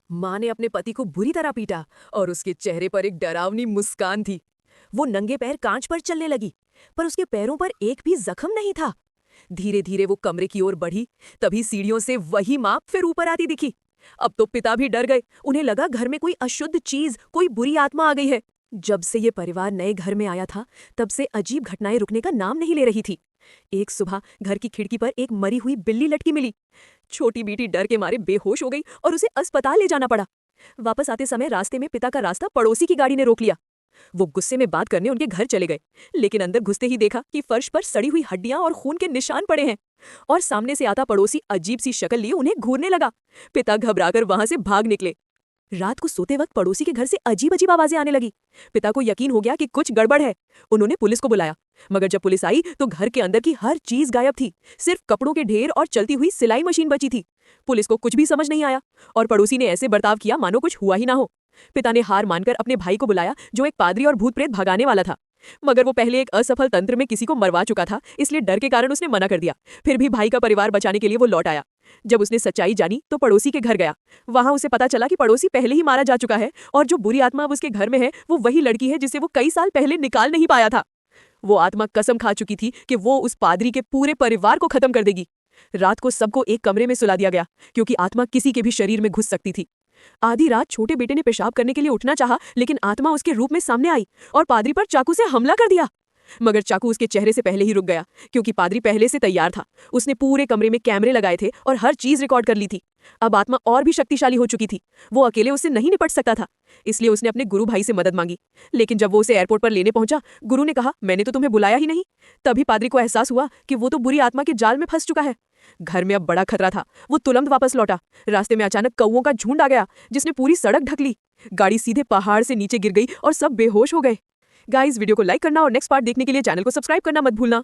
माँ ने अपने पति को बुरी तरह पीटा और उसके चेहरे पर एक डरावनी मुस्कान थी। वो नंगे पैर कांच पर चलने लगी, पर उसके पैरों पर एक भी जख्म नहीं था। धीरे धीरे वो कमरे की ओर बढ़ी, तभी सीढ़ियों से वही माँ फिर ऊपर आती दिखी। अब तो पिता भी डर गए। उन्हें लगा घर में कोई अशुद्ध चीज, कोई बुरी आत्मा आ गई है। जब से ये परिवार नए घर में आया था, तब से अजीब घटनाएं रुकने का नाम नहीं ले रही थी। एक सुबह घर की खिड़की पर एक मरी हुई बिल्ली लटकी मिली। छोटी बेटी डर के मारे बेहोश हो गई और उसे अस्पताल ले जाना पड़ा। वापस आते समय रास्ते में पिता का रास्ता पड़ोसी की गाड़ी ने रोक लिया। वो गुस्से में बात करने उनके घर चले गए, लेकिन अंदर घुसते ही देखा कि फर्श पर सड़ी हुई हड्डियां और खून के निशान पड़े हैं। और सामने से आता पड़ोसी अजीब सी शक्ल लिए उन्हें घूरने लगा। पिता घबराकर वहां से भाग निकले। रात को सोते वक्त पड़ोसी के घर से अजीब अजीब आवाजें आने लगी। पिता को यकीन हो गया कि कुछ गड़बड़ है। उन्होंने पुलिस को बुलाया, मगर जब पुलिस आई तो घर के अंदर की हर चीज गायब थी। सिर्फ कपड़ों के ढेर और चलती हुई सिलाई मशीन बची थी। पुलिस को कुछ भी समझ नहीं आया और पड़ोसी ने ऐसे बर्ताव किया मानो कुछ हुआ ही ना हो। पिता ने हार मानकर अपने भाई को बुलाया, जो एक पादरी और भूत प्रेत भगाने वाला था। मगर वो पहले एक असफल तंत्र में किसी को मरवा चुका था, इसलिए डर के कारण उसने मना कर दिया। फिर भी भाई का परिवार बचाने के लिए वो लौट आया। जब उसने सच्चाई जानी तो पड़ोसी के घर गया। वहां उसे पता चला कि पड़ोसी पहले ही मारा जा चुका है और जो बुरी आत्मा अब उसके घर में है वो वही लड़की है जिसे वो कई साल पहले निकाल नहीं पाया था। वो आत्मा कसम खा चुकी थी कि वो उस पादरी के पूरे परिवार को खत्म कर देगी। रात को सबको एक कमरे में सुला दिया गया, क्योंकि आत्मा किसी के भी शरीर में घुस सकती थी। आधी रात छोटे बेटे ने पेशाब करने के लिए उठना चाहा, लेकिन आत्मा उसके रूप में सामने आई और पादरी पर चाकू से हमला कर दिया। मगर चाकू उसके चेहरे से पहले ही रुक गया, क्योंकि पादरी पहले से तैयार था। उसने पूरे कमरे में कैमरे लगाए थे और हर चीज रिकॉर्ड कर ली थी। अब आत्मा और भी शक्तिशाली हो चुकी थी। वो अकेले उससे नहीं निपट सकता था, इसलिए उसने अपने गुरु भाई से मदद मांगी। लेकिन जब वो उसे एयरपोर्ट पर लेने पहुंचा, गुरु ने कहा, मैंने तो तुम्हें बुलाया ही नहीं। तभी पादरी को एहसास हुआ कि वो तो बुरी आत्मा के जाल में फंस चुका है। घर में अब बड़ा खतरा था। वो तुरंत वापस लौटा। रास्ते में अचानक कौओं का झुंड आ गया, जिसने पूरी सड़क ढक ली। गाड़ी सीधे पहाड़ से नीचे गिर गई और सब बेहोश हो गए। गाइस, वीडियो को लाइक करना और नेक्स्ट पार्ट देखने के लिए चैनल को सब्सक्राइब करना मत भूलना।